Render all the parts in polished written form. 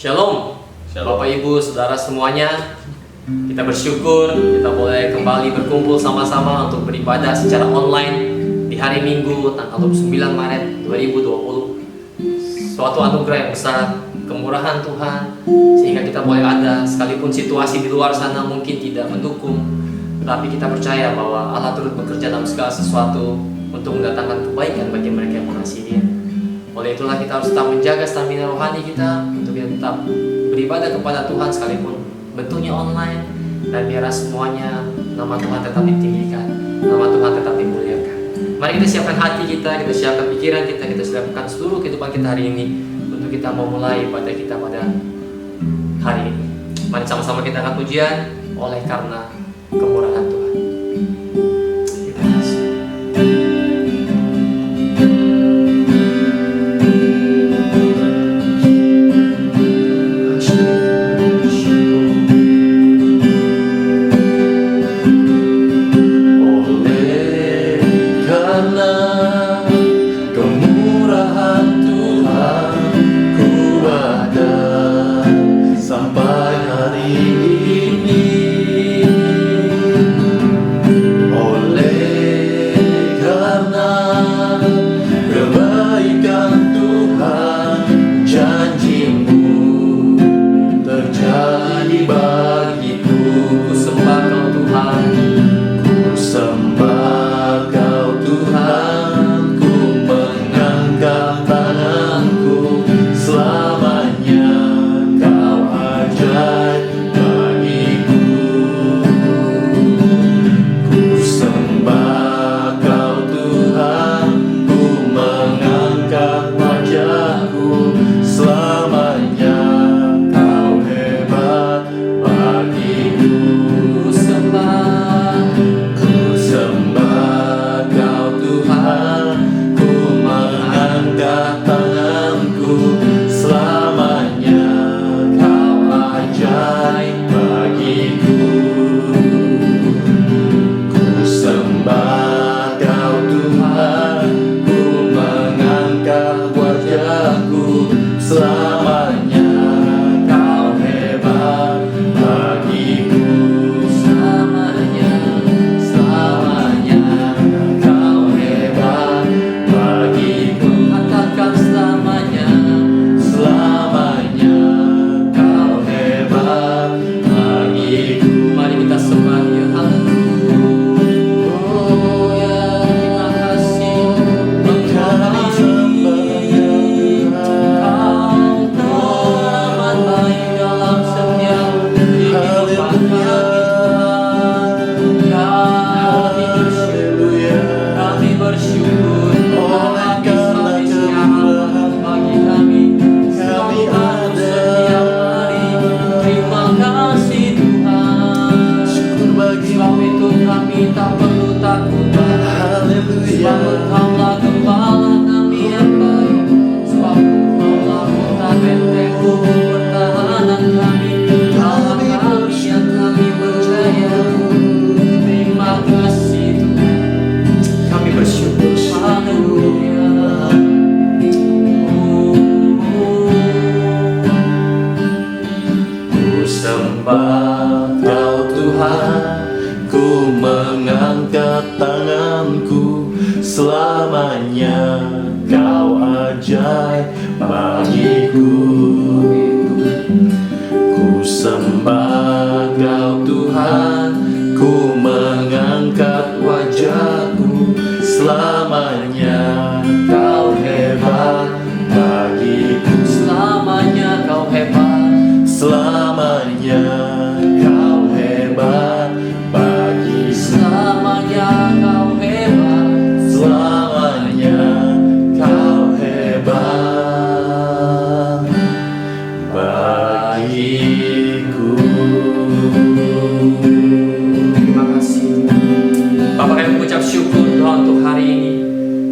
Shalom, Shalom. Bapak Ibu, Saudara semuanya. Kita bersyukur kita boleh kembali berkumpul sama-sama untuk beribadah secara online di hari Minggu tanggal 29 Maret 2020. Suatu anugerah yang besar, kemurahan Tuhan, sehingga kita boleh ada sekalipun situasi di luar sana mungkin tidak mendukung, tetapi kita percaya bahwa Allah turut bekerja dalam segala sesuatu untuk mendatangkan kebaikan bagi mereka yang mengasihi Dia. Oleh itulah kita harus tetap menjaga stamina rohani kita untuk kita tetap beribadah kepada Tuhan sekalipun bentuknya online, dan biarlah semuanya nama Tuhan tetap ditinggikan, nama Tuhan tetap dimuliakan. Mari kita siapkan hati kita siapkan pikiran kita siapkan seluruh kehidupan kita hari ini untuk kita memulai ibadah kita pada hari ini. Mari sama-sama kita angkat pujian oleh karena kemurahan Tuhan.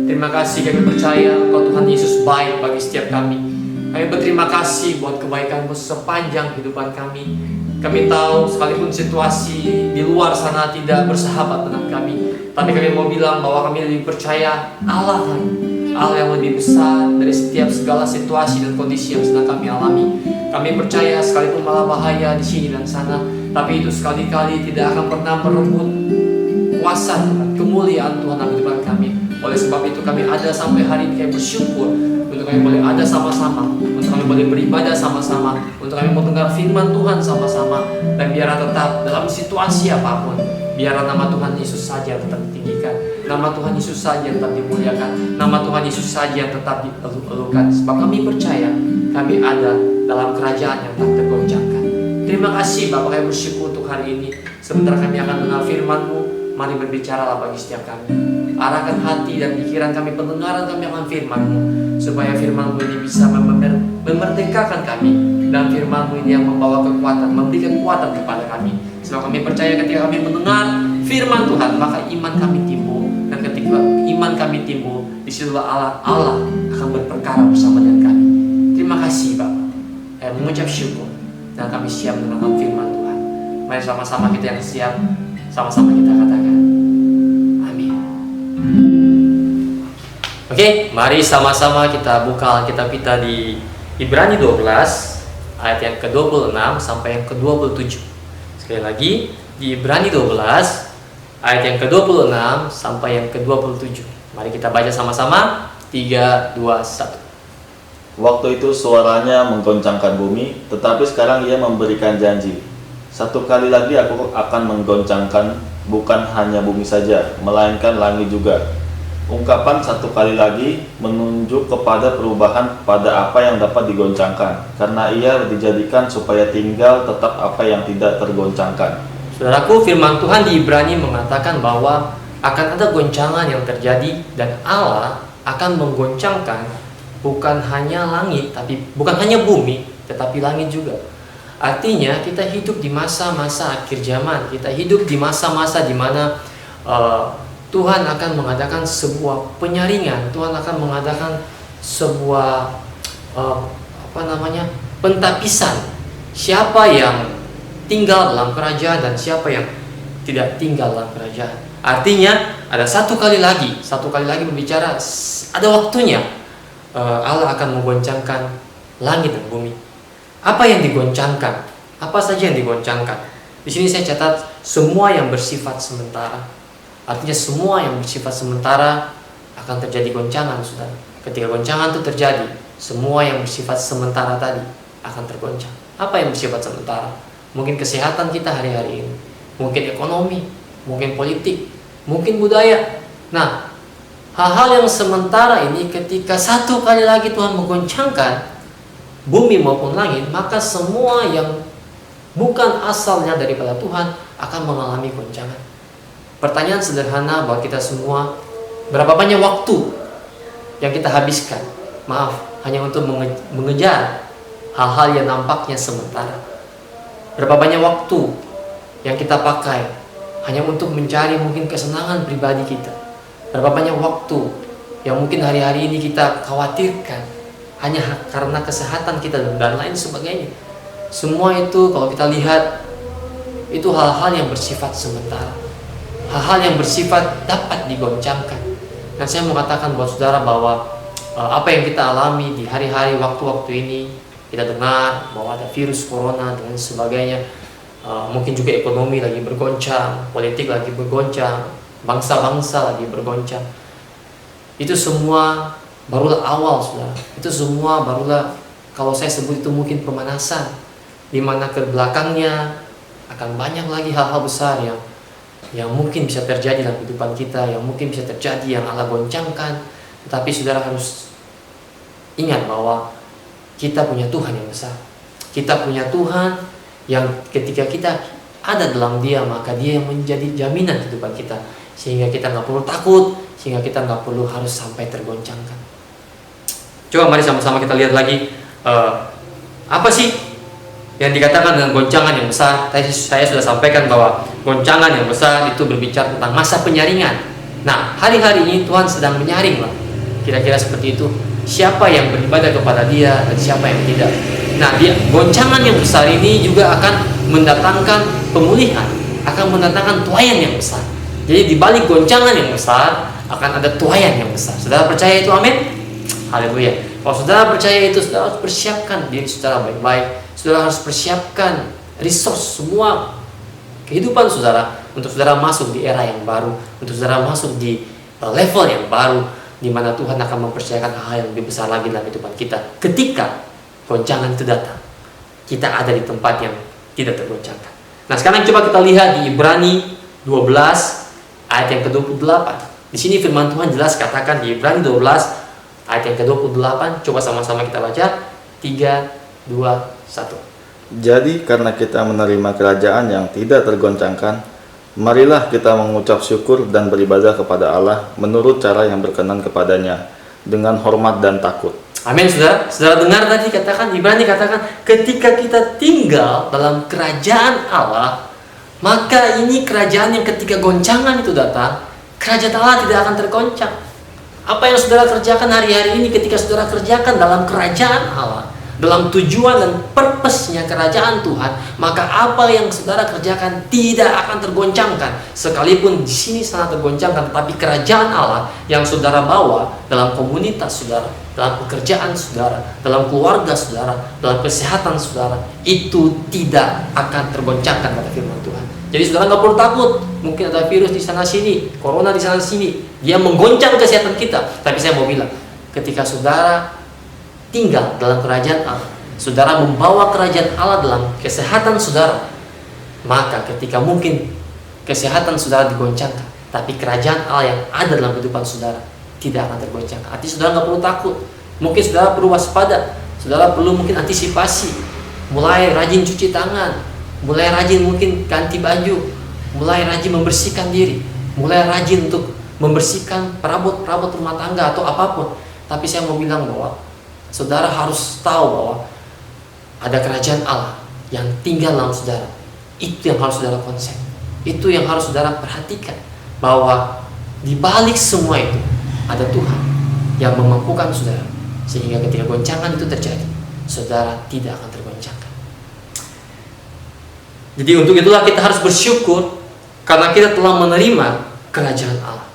Terima kasih. Kami percaya Engkau Tuhan Yesus baik bagi setiap kami. Kami berterima kasih buat kebaikan-Mu sepanjang kehidupan kami. Kami tahu sekalipun situasi di luar sana tidak bersahabat dengan kami, tapi kami mau bilang bahwa kami lebih percaya Allah kami, Allah yang lebih besar dari setiap segala situasi dan kondisi yang sedang kami alami. Kami percaya sekalipun malah bahaya di sini dan sana, tapi itu sekali-kali tidak akan pernah merebut kuasa Tuhan, kemuliaan Tuhan dalam kehidupan kami. Oleh sebab itu kami ada sampai hari ini, kami bersyukur untuk kami boleh ada sama-sama, untuk kami boleh beribadah sama-sama, untuk kami mendengar firman Tuhan sama-sama. Dan biarlah tetap dalam situasi apapun, biarlah nama Tuhan Yesus saja yang tetap ditinggikan, nama Tuhan Yesus saja yang tetap dimuliakan, nama Tuhan Yesus saja yang tetap dieluk-elukan. Sebab kami percaya kami ada dalam kerajaan yang tak tergoncangkan. Terima kasih Bapak, kami bersyukur untuk hari ini. Sebentar kami akan mendengar firman-Mu. Mari berbicaralah bagi setiap kami. Arahkan hati dan pikiran kami, pendengaran kami akan firman-Mu, supaya firman-Mu ini bisa memerdekakan kami, dan firman-Mu ini yang membawa kekuatan, memberi kekuatan kepada kami. Sebab kami percaya ketika kami mendengar firman Tuhan, maka iman kami timbul. Dan ketika iman kami timbul, disitulah Allah akan berperkara bersama dengan kami. Terima kasih Bapak. Saya mengucap syukur, dan kami siap mendengar firman Tuhan. Mari sama-sama kita yang siap, sama-sama kita katakan amin. Oke, mari sama-sama kita buka Alkitab kita di Ibrani 12 ayat yang ke-26 sampai yang ke-27. Sekali lagi, di Ibrani 12 ayat yang ke-26 sampai yang ke-27. Mari kita baca sama-sama. 3, 2, 1. Waktu itu suaranya menggoncangkan bumi, tetapi sekarang ia memberikan janji. Satu kali lagi aku akan menggoncangkan bukan hanya bumi saja, melainkan langit juga. Ungkapan satu kali lagi menunjuk kepada perubahan pada apa yang dapat digoncangkan, karena ia dijadikan supaya tinggal tetap apa yang tidak tergoncangkan. Saudaraku, firman Tuhan di Ibrani mengatakan bahwa akan ada goncangan yang terjadi, dan Allah akan menggoncangkan bukan hanya langit, bukan hanya bumi, tetapi langit juga. Artinya kita hidup di masa-masa akhir zaman. Kita hidup di masa-masa di mana Tuhan akan mengadakan sebuah penyaringan. Tuhan akan mengadakan sebuah pentapisan. Siapa yang tinggal dalam kerajaan dan siapa yang tidak tinggal dalam kerajaan. Artinya ada satu kali lagi berbicara, ada waktunya Allah akan menggoncangkan langit dan bumi. Apa yang digoncangkan? Apa saja yang digoncangkan? Di sini saya catat semua yang bersifat sementara. Artinya semua yang bersifat sementara akan terjadi goncangan, saudara. Ketika goncangan itu terjadi, semua yang bersifat sementara tadi akan tergoncang. Apa yang bersifat sementara? Mungkin kesehatan kita hari-hari ini, mungkin ekonomi, mungkin politik, mungkin budaya. Nah, hal-hal yang sementara ini ketika satu kali lagi Tuhan menggoncangkan bumi maupun langit, maka semua yang bukan asalnya daripada Tuhan akan mengalami goncangan. Pertanyaan sederhana buat kita semua, berapa banyak waktu yang kita habiskan, hanya untuk mengejar hal-hal yang nampaknya sementara? Berapa banyak waktu yang kita pakai hanya untuk mencari mungkin kesenangan pribadi kita? Berapa banyak waktu yang mungkin hari-hari ini kita khawatirkan hanya karena kesehatan kita dan lain sebagainya? Semua itu kalau kita lihat, itu hal-hal yang bersifat sementara, hal-hal yang bersifat dapat digoncangkan. Dan saya mau katakan buat saudara bahwa apa yang kita alami di hari-hari waktu-waktu ini, kita dengar bahwa ada virus corona dan sebagainya, mungkin juga ekonomi lagi bergoncang, politik lagi bergoncang, bangsa-bangsa lagi bergoncang. Itu semua barulah awal, saudara. Itu semua barulah, kalau saya sebut itu mungkin pemanasan, di mana ke belakangnya akan banyak lagi hal-hal besar yang mungkin bisa terjadi dalam kehidupan kita, yang mungkin bisa terjadi, yang Allah goncangkan. Tetapi saudara harus ingat bahwa kita punya Tuhan yang besar. Kita punya Tuhan yang ketika kita ada dalam Dia, maka Dia yang menjadi jaminan kehidupan kita, sehingga kita nggak perlu takut, sehingga kita nggak perlu harus sampai tergoncangkan. Coba mari sama-sama kita lihat lagi, apa sih yang dikatakan dengan goncangan yang besar. Saya sudah sampaikan bahwa goncangan yang besar itu berbicara tentang masa penyaringan. Nah, hari-hari ini Tuhan sedang menyaring lah, kira-kira seperti itu. Siapa yang beribadah kepada Dia dan siapa yang tidak. Nah, goncangan yang besar ini juga akan mendatangkan pemulihan, akan mendatangkan tuaian yang besar. Jadi di balik goncangan yang besar akan ada tuaian yang besar. Saudara percaya itu? Amin. Haleluya. Kalau saudara percaya itu, saudara harus persiapkan diri saudara baik-baik. Saudara harus persiapkan resource semua kehidupan saudara untuk saudara masuk di era yang baru, untuk saudara masuk di level yang baru, di mana Tuhan akan mempercayakan hal yang lebih besar lagi dalam kehidupan kita. Ketika goncangan itu datang, kita ada di tempat yang tidak tergoncangkan. Nah, sekarang coba kita lihat di Ibrani 12 ayat yang ke-28. Di sini firman Tuhan jelas katakan di Ibrani 12 ayat yang ke-28. Coba sama-sama kita baca. 3, 2, 1. Jadi karena kita menerima kerajaan yang tidak tergoncangkan, marilah kita mengucap syukur dan beribadah kepada Allah menurut cara yang berkenan kepadanya, dengan hormat dan takut. Amin, saudara. Saudara dengar tadi katakan, Ibrani katakan, ketika kita tinggal dalam kerajaan Allah, maka ini kerajaan yang ketika goncangan itu datang, kerajaan Allah tidak akan tergoncang. Apa yang saudara kerjakan hari-hari ini, ketika saudara kerjakan dalam kerajaan Allah, dalam tujuan dan purpose-nya kerajaan Tuhan, maka apa yang saudara kerjakan tidak akan tergoncangkan. Sekalipun di sini sangat tergoncangkan, tetapi kerajaan Allah yang saudara bawa dalam komunitas saudara, dalam pekerjaan saudara, dalam keluarga saudara, dalam kesehatan saudara, itu tidak akan tergoncangkan, kata firman Tuhan. Jadi saudara nggak perlu takut. Mungkin ada virus di sana sini, corona di sana sini, dia menggoncang kesehatan kita. Tapi saya mau bilang, ketika saudara tinggal dalam kerajaan Allah, saudara membawa kerajaan Allah dalam kesehatan saudara, maka ketika mungkin kesehatan saudara digoncangkan, tapi kerajaan Allah yang ada dalam kehidupan saudara tidak akan tergoncangkan. Artinya saudara nggak perlu takut. Mungkin saudara perlu waspada, saudara perlu mungkin antisipasi, mulai rajin cuci tangan, mulai rajin mungkin ganti baju, mulai rajin membersihkan diri, mulai rajin untuk membersihkan perabot-perabot rumah tangga atau apapun. Tapi saya mau bilang bahwa saudara harus tahu bahwa ada kerajaan Allah yang tinggal dalam saudara. Itu yang harus saudara konsep. Itu yang harus saudara perhatikan, bahwa di balik semua itu ada Tuhan yang memampukan saudara, sehingga ketika goncangan itu terjadi, saudara tidak akan tergoncangkan. Jadi untuk itulah kita harus bersyukur karena kita telah menerima kerajaan Allah.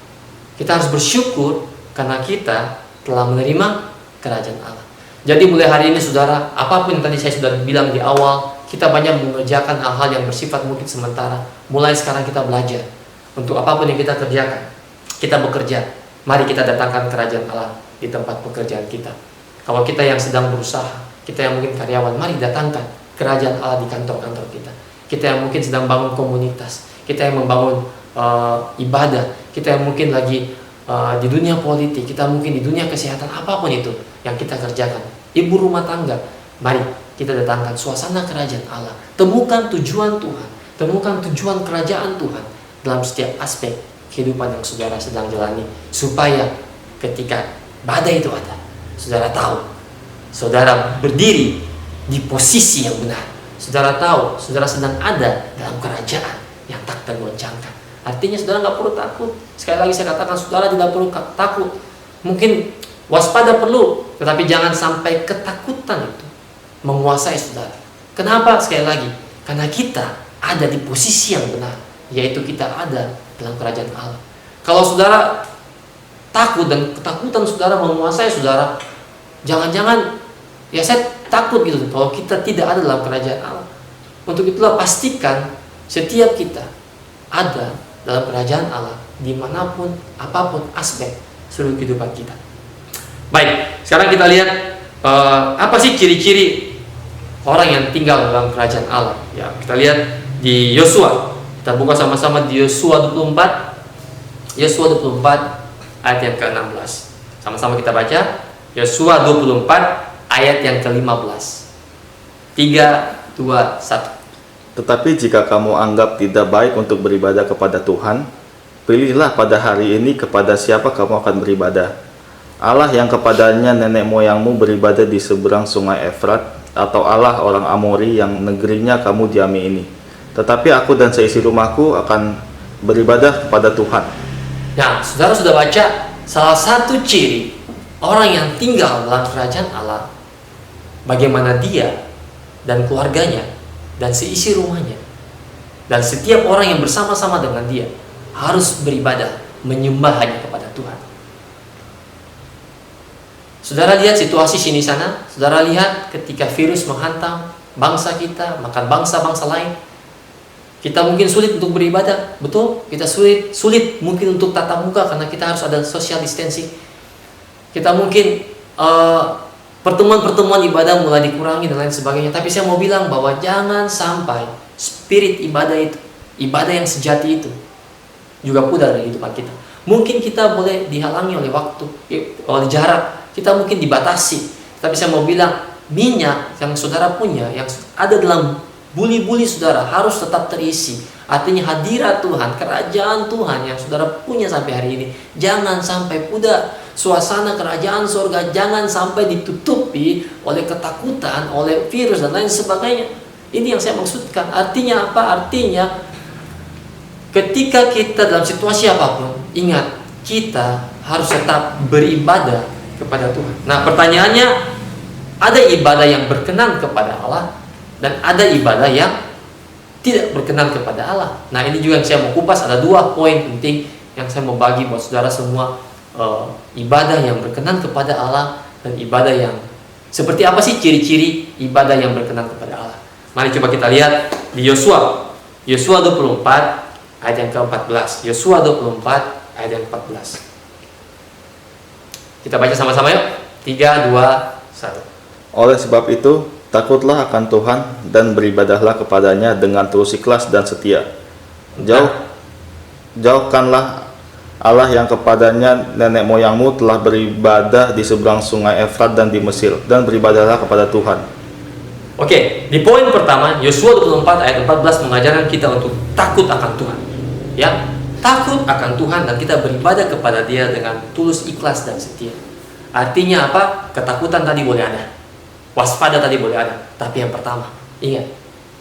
Kita harus bersyukur karena kita telah menerima kerajaan Allah. Jadi mulai hari ini saudara, apapun yang tadi saya sudah bilang di awal, kita banyak mengerjakan hal-hal yang bersifat mungkin sementara. Mulai sekarang kita belajar untuk apapun yang kita kerjakan, kita bekerja, mari kita datangkan kerajaan Allah di tempat pekerjaan kita. Kalau kita yang sedang berusaha, kita yang mungkin karyawan, mari datangkan kerajaan Allah di kantor-kantor kita. Kita yang mungkin sedang bangun komunitas, kita yang membangun ibadah, kita yang mungkin lagi di dunia politik, kita mungkin di dunia kesehatan, apapun itu yang kita kerjakan, ibu rumah tangga, mari kita datangkan suasana kerajaan Allah. Temukan tujuan Tuhan, temukan tujuan kerajaan Tuhan dalam setiap aspek kehidupan yang saudara sedang jalani, supaya ketika badai itu ada, saudara tahu saudara berdiri di posisi yang benar. Saudara tahu saudara sedang ada dalam kerajaan yang tak tergoncangkan. Artinya saudara nggak perlu takut. Sekali lagi saya katakan, saudara tidak perlu takut. Mungkin waspada perlu, tetapi jangan sampai ketakutan itu menguasai saudara. Kenapa? Sekali lagi, karena kita ada di posisi yang benar, yaitu kita ada dalam kerajaan Allah. Kalau saudara takut dan ketakutan saudara menguasai saudara, jangan-jangan ya saya takut gitu kalau kita tidak ada dalam kerajaan Allah. Untuk itulah pastikan setiap kita ada dalam kerajaan Allah dimanapun, apapun aspek seluruh kehidupan kita. Baik, sekarang kita lihat apa sih ciri-ciri orang yang tinggal dalam kerajaan Allah. Ya, kita lihat di Yosua. Kita buka sama-sama di Yosua 24. Yosua 24 ayat yang ke-16. Sama-sama kita baca. Yosua 24 ayat yang ke-15. 3, 2, 1. Tetapi jika kamu anggap tidak baik untuk beribadah kepada Tuhan, pilihlah pada hari ini kepada siapa kamu akan beribadah. Allah yang kepadanya nenek moyangmu beribadah di seberang sungai Efrat, atau Allah orang Amori yang negerinya kamu diami ini. Tetapi aku dan seisi rumahku akan beribadah kepada Tuhan. Nah, saudara sudah baca salah satu ciri orang yang tinggal dalam kerajaan Allah, bagaimana dia dan keluarganya dan seisi rumahnya dan setiap orang yang bersama-sama dengan dia harus beribadah, menyembah hanya kepada Tuhan. Saudara lihat situasi sini sana, saudara lihat ketika virus menghantam bangsa kita, makan bangsa-bangsa lain. Kita mungkin sulit untuk beribadah, betul? Kita sulit mungkin untuk tatap muka karena kita harus ada social distancing. Kita mungkin pertemuan-pertemuan ibadah mulai dikurangi dan lain sebagainya. Tapi saya mau bilang bahwa jangan sampai spirit ibadah itu, ibadah yang sejati itu juga pudar dari kehidupan kita. Mungkin kita boleh dihalangi oleh waktu, oleh jarak, kita mungkin dibatasi. Tapi saya mau bilang minyak yang saudara punya, yang ada dalam buli-buli saudara harus tetap terisi. Artinya hadirat Tuhan, kerajaan Tuhan yang saudara punya sampai hari ini jangan sampai pudar. Suasana kerajaan surga jangan sampai ditutupi oleh ketakutan, oleh virus dan lain sebagainya. Ini yang saya maksudkan. Artinya apa? Artinya ketika kita dalam situasi apapun, ingat kita harus tetap beribadah kepada Tuhan. Nah, pertanyaannya, ada ibadah yang berkenan kepada Allah dan ada ibadah yang tidak berkenan kepada Allah. Nah, ini juga yang saya mau kupas. Ada 2 poin penting yang saya mau bagi buat saudara semua. Ibadah yang berkenan kepada Allah dan ibadah yang seperti apa sih ciri-ciri ibadah yang berkenan kepada Allah. Mari coba kita lihat di Yosua 24 ayat yang ke-14. Yosua 24 ayat yang ke-14. Kita baca sama-sama yuk. 3, 2, 1. Oleh sebab itu, takutlah akan Tuhan dan beribadahlah kepadanya dengan tulus ikhlas dan setia. Jauhkanlah Allah yang kepadanya nenek moyangmu telah beribadah di seberang sungai Efrat dan di Mesir, dan beribadahlah kepada Tuhan. Oke, di poin pertama, Yosua 24 ayat 14 mengajarkan kita untuk takut akan Tuhan. Ya, takut akan Tuhan dan kita beribadah kepada Dia dengan tulus ikhlas dan setia. Artinya apa? Ketakutan tadi boleh ada, waspada tadi boleh ada. Tapi yang pertama, ingat,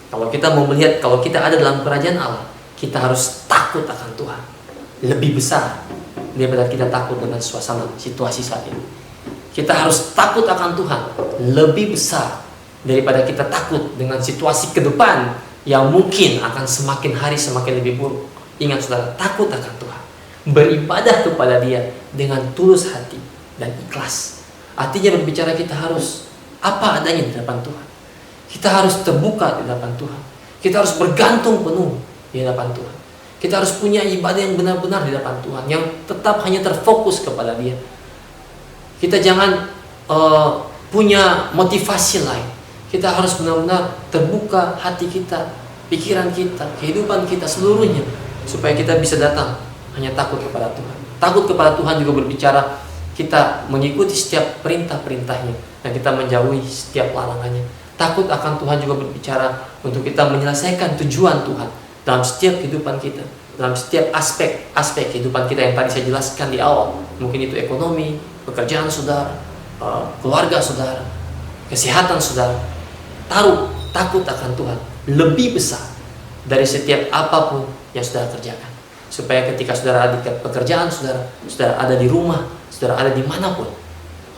kalau kita mau melihat, kalau kita ada dalam kerajaan Allah, kita harus takut akan Tuhan. Lebih besar daripada kita takut dengan suasana situasi saat ini. Kita harus takut akan Tuhan lebih besar daripada kita takut dengan situasi ke depan yang mungkin akan semakin hari semakin lebih buruk. Ingat saudara, takut akan Tuhan, beribadah kepada Dia dengan tulus hati dan ikhlas. Artinya berbicara kita harus apa adanya di hadapan Tuhan. Kita harus terbuka di hadapan Tuhan. Kita harus bergantung penuh di hadapan Tuhan. Kita harus punya ibadah yang benar-benar di hadapan Tuhan, yang tetap hanya terfokus kepada Dia. Kita jangan punya motivasi lain. Kita harus benar-benar terbuka hati kita, pikiran kita, kehidupan kita seluruhnya, supaya kita bisa datang hanya takut kepada Tuhan. Takut kepada Tuhan juga berbicara kita mengikuti setiap perintah-perintahnya dan kita menjauhi setiap larangannya. Takut akan Tuhan juga berbicara untuk kita menyelesaikan tujuan Tuhan dalam setiap kehidupan kita, dalam setiap aspek kehidupan kita yang tadi saya jelaskan di awal. Mungkin itu ekonomi, pekerjaan saudara, keluarga saudara, kesehatan saudara. Takut akan Tuhan lebih besar dari setiap apapun yang saudara kerjakan. Supaya ketika saudara ada di pekerjaan saudara ada di rumah, saudara ada dimanapun,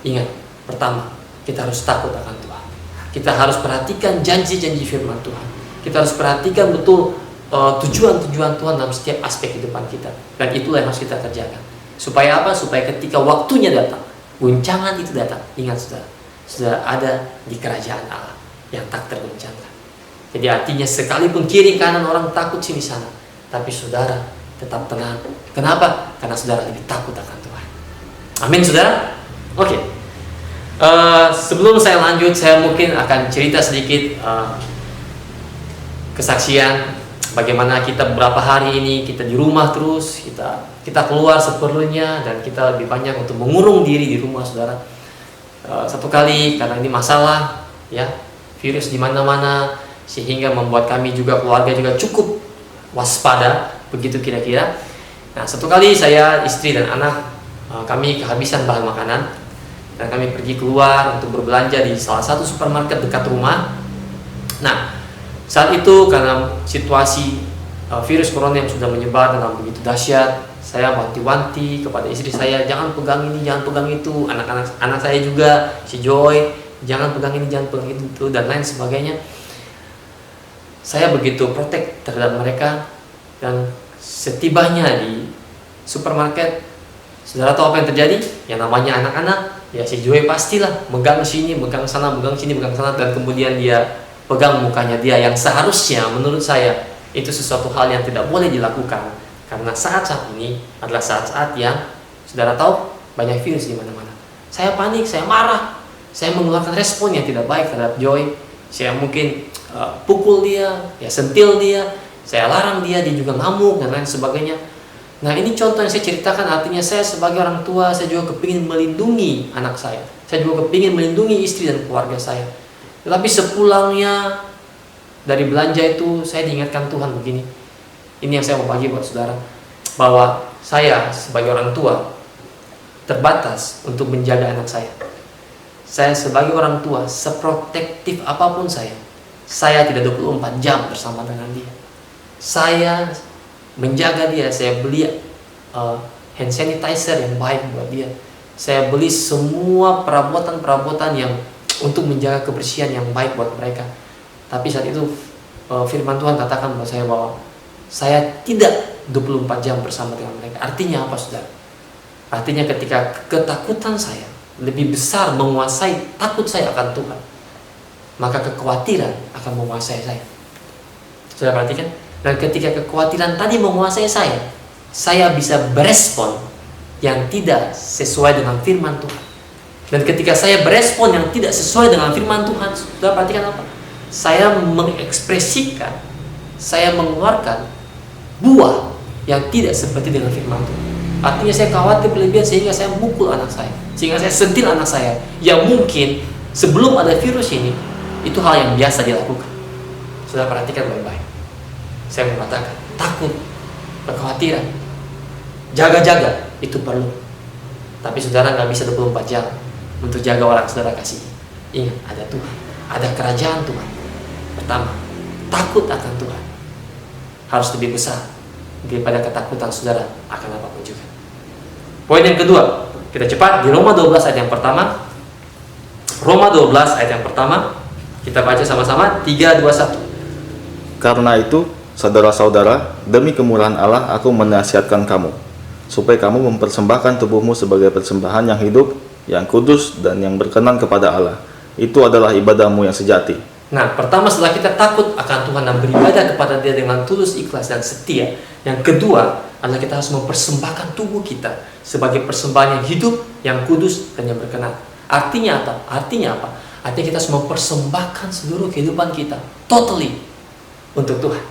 ingat, pertama, kita harus takut akan Tuhan. Kita harus perhatikan janji-janji firman Tuhan. Kita harus perhatikan betul tujuan-tujuan Tuhan dalam setiap aspek kehidupan kita. Dan itulah yang harus kita kerjakan. Supaya apa? Supaya ketika waktunya datang, guncangan itu datang, ingat saudara ada di kerajaan Allah yang tak tergoncangkan. Jadi artinya sekalipun kiri kanan orang takut sini sana, tapi saudara tetap tenang. Kenapa? Karena saudara lebih takut akan Tuhan. Amin saudara? Oke. Sebelum saya lanjut, saya mungkin akan cerita sedikit kesaksian bagaimana kita beberapa hari ini kita di rumah terus, kita keluar seperlunya dan kita lebih banyak untuk mengurung diri di rumah saudara. Satu kali karena ini masalah ya, virus di mana-mana, sehingga membuat kami juga keluarga juga cukup waspada begitu kira-kira. Nah, satu kali saya, istri dan anak kami kehabisan bahan makanan dan kami pergi keluar untuk berbelanja di salah satu supermarket dekat rumah. Nah, saat itu karena situasi virus corona yang sudah menyebar dengan begitu dahsyat, saya wanti-wanti kepada istri saya, jangan pegang ini, jangan pegang itu. Anak saya juga, si Joy, jangan pegang ini, jangan pegang itu, dan lain sebagainya. Saya begitu protek terhadap mereka, dan setibanya di supermarket, Saudara tahu apa yang terjadi? Yang namanya anak-anak, ya si Joy pastilah megang sini, megang sana, megang sini, megang sana, dan kemudian dia pegang mukanya dia yang seharusnya menurut saya itu sesuatu hal yang tidak boleh dilakukan, karena saat-saat ini adalah saat-saat yang saudara tahu banyak virus di mana-mana. Saya panik, saya marah, saya mengeluarkan respon yang tidak baik terhadap Joy. Saya mungkin pukul dia, ya sentil dia, saya larang dia juga ngamuk dan lain sebagainya. Nah, ini contoh yang saya ceritakan, artinya saya sebagai orang tua, saya juga kepingin melindungi anak saya. Saya juga kepingin melindungi istri dan keluarga saya. Tetapi sepulangnya dari belanja itu, saya diingatkan Tuhan begini. Ini yang saya mau bagi buat saudara, bahwa saya sebagai orang tua terbatas untuk menjaga anak saya. Saya sebagai orang tua, seprotektif apapun saya tidak 24 jam bersama dengan dia. Saya menjaga dia, saya beli hand sanitizer yang baik buat dia. Saya beli semua perabotan-perabotan yang untuk menjaga kebersihan yang baik buat mereka. Tapi saat itu firman Tuhan katakan buat saya bahwa saya tidak 24 jam bersama dengan mereka. Artinya apa, saudara? Artinya ketika ketakutan saya lebih besar menguasai takut saya akan Tuhan, maka kekhawatiran akan menguasai saya. Saudara perhatikan? Dan ketika kekhawatiran tadi menguasai saya bisa berespon yang tidak sesuai dengan firman Tuhan. Dan ketika saya berespon yang tidak sesuai dengan firman Tuhan, saudara perhatikan apa? Saya mengekspresikan, saya mengeluarkan buah yang tidak seperti dengan firman Tuhan. Artinya saya khawatir berlebihan sehingga saya mukul anak saya, sehingga saya sentil anak saya, yang mungkin sebelum ada virus ini, itu hal yang biasa dilakukan. Saudara perhatikan baik-baik. Saya mengatakan, takut, kekhawatiran, jaga-jaga, itu perlu. Tapi saudara nggak bisa 24 jam untuk jaga orang saudara kasih. Ingat, ada Tuhan, ada kerajaan Tuhan. Pertama, takut akan Tuhan harus lebih besar daripada ketakutan saudara akan apapun juga. Poin yang kedua, kita cepat di Roma 12 ayat yang pertama. Roma 12 ayat yang pertama, kita baca sama-sama, 3, 2, 1. Karena itu, saudara-saudara, demi kemurahan Allah aku menasihatkan kamu, supaya kamu mempersembahkan tubuhmu sebagai persembahan yang hidup, yang kudus, dan yang berkenan kepada Allah. Itu adalah ibadahmu yang sejati. Nah, pertama setelah kita takut akan Tuhan dan beribadah kepada Dia dengan tulus, ikhlas, dan setia. Yang kedua adalah kita harus mempersembahkan tubuh kita sebagai persembahan yang hidup, yang kudus, dan yang berkenan. Artinya apa? Artinya kita harus mempersembahkan seluruh kehidupan kita totally untuk Tuhan.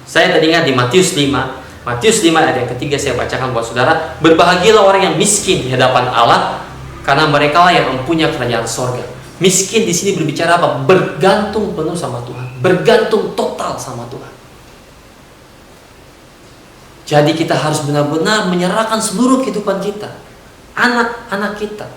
Saya tadi ingat di Matius 5 ayat yang ketiga, saya bacakan buat saudara. Berbahagialah orang yang miskin di hadapan Allah, karena mereka lah yang mempunyai kerajaan sorga. Miskin di sini berbicara apa? Bergantung penuh sama Tuhan, bergantung total sama Tuhan. Jadi kita harus benar-benar menyerahkan seluruh kehidupan kita, anak-anak kita,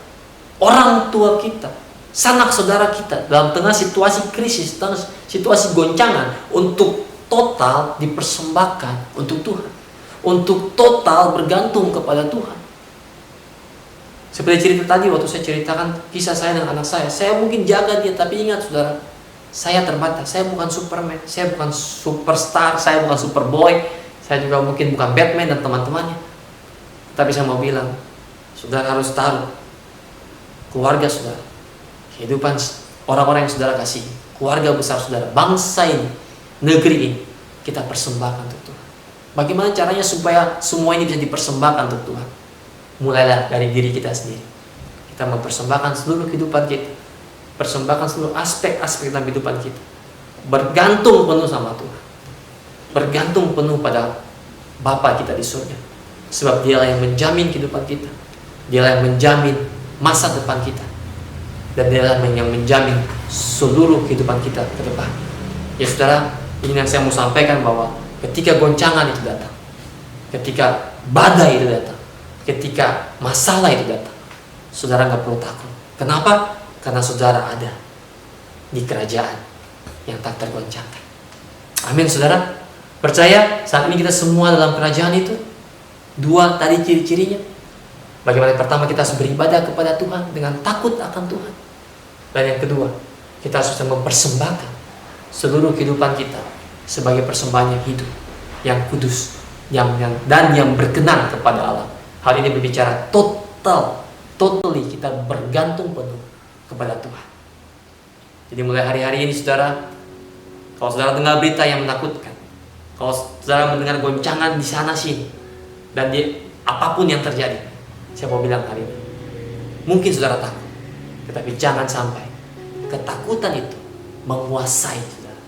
orang tua kita, sanak saudara kita dalam tengah situasi krisis, tengah situasi goncangan, untuk total dipersembahkan untuk Tuhan, untuk total bergantung kepada Tuhan. Seperti cerita tadi waktu saya ceritakan kisah saya dengan anak saya mungkin jaga dia, tapi ingat saudara, saya terbatas, saya bukan Superman, saya bukan superstar, saya bukan Superboy, saya juga mungkin bukan Batman dan teman-temannya. Tapi saya mau bilang, saudara harus taruh keluarga saudara, kehidupan orang-orang yang saudara kasih, keluarga besar saudara, bangsa ini, negeri ini, kita persembahkan untuk Tuhan. Bagaimana caranya supaya semua ini bisa dipersembahkan untuk Tuhan? Mulailah dari diri kita sendiri. Kita mempersembahkan seluruh kehidupan kita, persembahkan seluruh aspek-aspek dalam kehidupan kita, bergantung penuh sama Tuhan, bergantung penuh pada Bapa kita di surga. Sebab Dialah yang menjamin kehidupan kita, Dialah yang menjamin masa depan kita, dan Dialah yang menjamin seluruh kehidupan kita ke depan. Ya saudara, ini yang saya mau sampaikan, bahwa ketika goncangan itu datang, ketika badai itu datang, ketika masalah itu datang, saudara nggak perlu takut. Kenapa? Karena saudara ada di kerajaan yang tak tergoncangkan. Amin saudara. Percaya saat ini kita semua dalam kerajaan itu. Dua tadi ciri-cirinya. Bagaimana? Pertama, kita harus beribadah kepada Tuhan dengan takut akan Tuhan. Dan yang kedua, kita harus bisa mempersembahkan seluruh kehidupan kita sebagai persembahan yang hidup, yang kudus, dan yang berkenan kepada Allah. Hal ini berbicara totally kita bergantung penuh kepada Tuhan. Jadi mulai hari-hari ini saudara, kalau saudara dengar berita yang menakutkan, kalau saudara mendengar goncangan di sana sini, dan apapun yang terjadi, saya mau bilang hari ini, mungkin saudara takut, tetapi jangan sampai ketakutan itu menguasai saudara.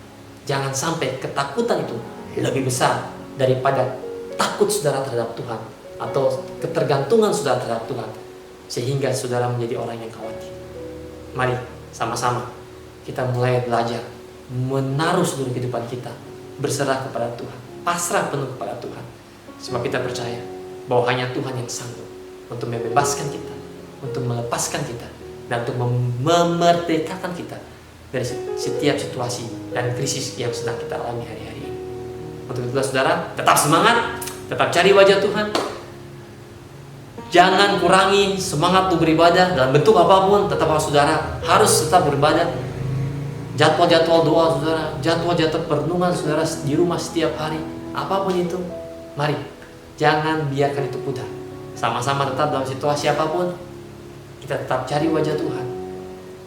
Jangan sampai ketakutan itu lebih besar daripada takut saudara terhadap Tuhan, atau ketergantungan saudara terhadap Tuhan, sehingga saudara menjadi orang yang khawatir. Mari sama-sama kita mulai belajar menaruh seluruh kehidupan kita, berserah kepada Tuhan, pasrah penuh kepada Tuhan. Sebab kita percaya bahwa hanya Tuhan yang sanggup untuk membebaskan kita, untuk melepaskan kita, dan untuk memerdekakan kita dari setiap situasi dan krisis yang sedang kita alami hari-hari ini. Untuk itulah saudara, tetap semangat, tetap cari wajah Tuhan. Jangan kurangi semangat untuk beribadah dalam bentuk apapun. Tetap saudara harus tetap beribadah. Jadwal-jadwal doa saudara, jadwal-jadwal perenungan saudara di rumah setiap hari, apapun itu, mari jangan biarkan itu pudar. Sama-sama tetap dalam situasi apapun, kita tetap cari wajah Tuhan,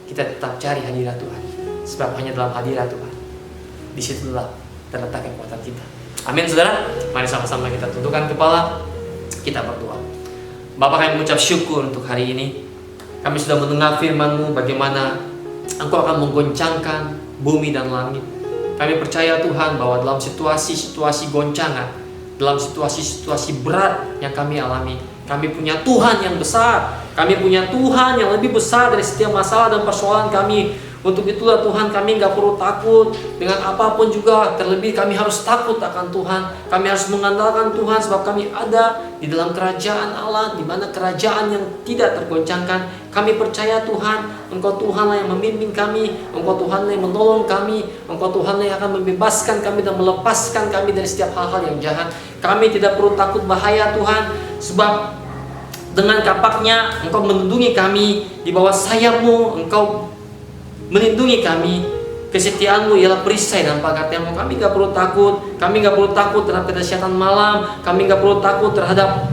kita tetap cari hadirat Tuhan. Sebab hanya dalam hadirat Tuhan, disitulah terletak kekuatan kita. Amin saudara. Mari sama-sama kita tundukkan kepala, kita berdoa. Bapa, kami mengucap syukur untuk hari ini. Kami sudah mendengar firman-Mu bagaimana Engkau akan menggoncangkan bumi dan langit. Kami percaya Tuhan bahwa dalam situasi-situasi goncangan, dalam situasi-situasi berat yang kami alami, kami punya Tuhan yang besar. Kami punya Tuhan yang lebih besar dari setiap masalah dan persoalan kami. Untuk itulah Tuhan, kami gak perlu takut dengan apapun juga. Terlebih kami harus takut akan Tuhan. Kami harus mengandalkan Tuhan sebab kami ada di dalam kerajaan Allah, di mana kerajaan yang tidak tergoncangkan. Kami percaya Tuhan, Engkau Tuhanlah yang memimpin kami, Engkau Tuhanlah yang menolong kami, Engkau Tuhanlah yang akan membebaskan kami dan melepaskan kami dari setiap hal-hal yang jahat. Kami tidak perlu takut bahaya Tuhan, sebab dengan kapaknya Engkau melindungi kami, di bawah sayap-Mu Engkau melindungi kami. Kesetiaan-Mu ialah perisai dan pagar tembok. Kami gak perlu takut. Kami gak perlu takut terhadap kedahsyatan malam. Kami gak perlu takut terhadap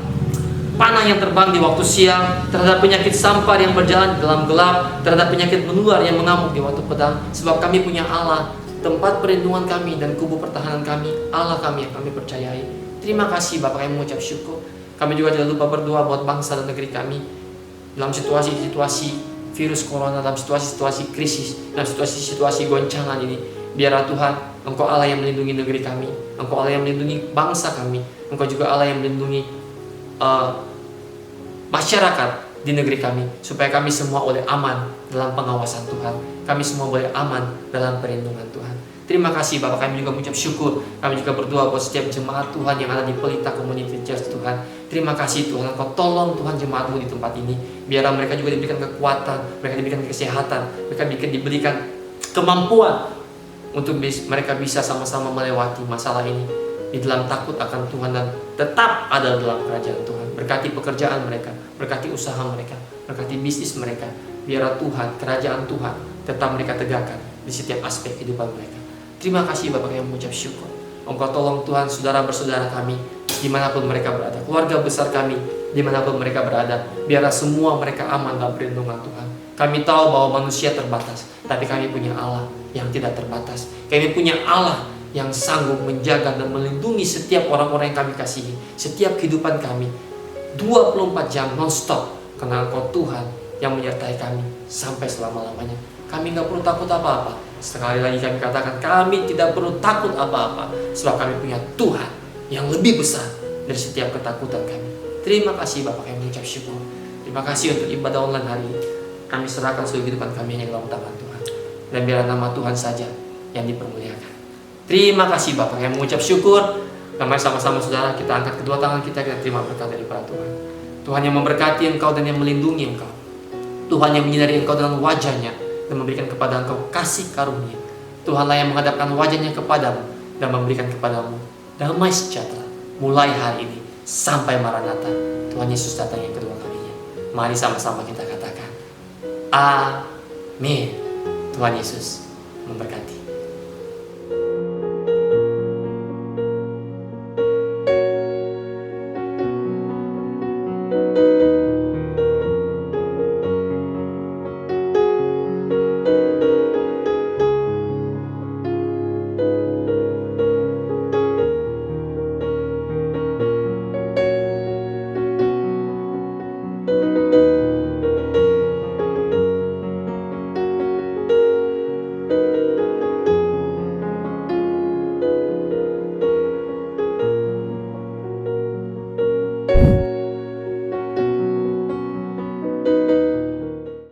panah yang terbang di waktu siang, terhadap penyakit sampar yang berjalan di dalam gelap, terhadap penyakit menular yang mengamuk di waktu pedang. Sebab kami punya Allah, tempat perlindungan kami dan kubu pertahanan kami, Allah kami yang kami percayai. Terima kasih Bapak, kami mengucap syukur. Kami juga tidak lupa berdoa buat bangsa dan negeri kami dalam situasi-situasi virus corona, dalam situasi-situasi krisis, dalam situasi-situasi goncangan ini. Biarlah Tuhan, Engkau Allah yang melindungi negeri kami, Engkau Allah yang melindungi bangsa kami, Engkau juga Allah yang melindungi masyarakat di negeri kami, supaya kami semua boleh aman dalam pengawasan Tuhan, kami semua boleh aman dalam perlindungan Tuhan. Terima kasih Bapak, kami juga mengucap syukur. Kami juga berdoa buat setiap jemaat Tuhan yang ada di Pelita Community Church Tuhan. Terima kasih Tuhan, Engkau tolong Tuhan jemaat-Mu di tempat ini. Biarlah mereka juga diberikan kekuatan, mereka diberikan kesehatan, mereka diberikan kemampuan untuk mereka bisa sama-sama melewati masalah ini di dalam takut akan Tuhan dan tetap ada dalam kerajaan Tuhan. Berkati pekerjaan mereka, berkati usaha mereka, berkati bisnis mereka. Biarlah Tuhan, kerajaan Tuhan tetap mereka tegakkan di setiap aspek kehidupan mereka. Terima kasih Bapak, yang mengucap syukur. Engkau tolong Tuhan saudara-bersaudara kami dimanapun mereka berada, keluarga besar kami dimanapun mereka berada. Biarlah semua mereka aman dalam perlindungan Tuhan. Kami tahu bahwa manusia terbatas, tapi kami punya Allah yang tidak terbatas. Kami punya Allah yang sanggup menjaga dan melindungi setiap orang-orang yang kami kasihi, setiap kehidupan kami 24 jam non-stop. Karena Engkau Tuhan yang menyertai kami sampai selama-lamanya. Kami gak perlu takut apa-apa. Sekali lagi kami katakan, kami tidak perlu takut apa-apa, sebab kami punya Tuhan yang lebih besar dari setiap ketakutan kami. Terima kasih Bapak, kami mengucap syukur. Terima kasih untuk ibadah online hari ini. Kami serahkan seluruh kehidupan kami hanya dalam tangan Tuhan, dan biarlah nama Tuhan saja yang dipermuliakan. Terima kasih Bapak, kami mengucap syukur. Dan mari sama-sama saudara, kita angkat kedua tangan kita terima berkat daripada Tuhan. Tuhan yang memberkati engkau dan yang melindungi engkau. Tuhan yang menyinari engkau dengan wajahnya dan memberikan kepada engkau kasih karunia. Tuhanlah yang menghadapkan wajahnya kepadamu dan memberikan kepadamu damai sejahtera mulai hari ini sampai Maranatha, Tuhan Yesus datang yang kedua kalinya. Mari sama-sama kita katakan, Amin. Tuhan Yesus memberkati.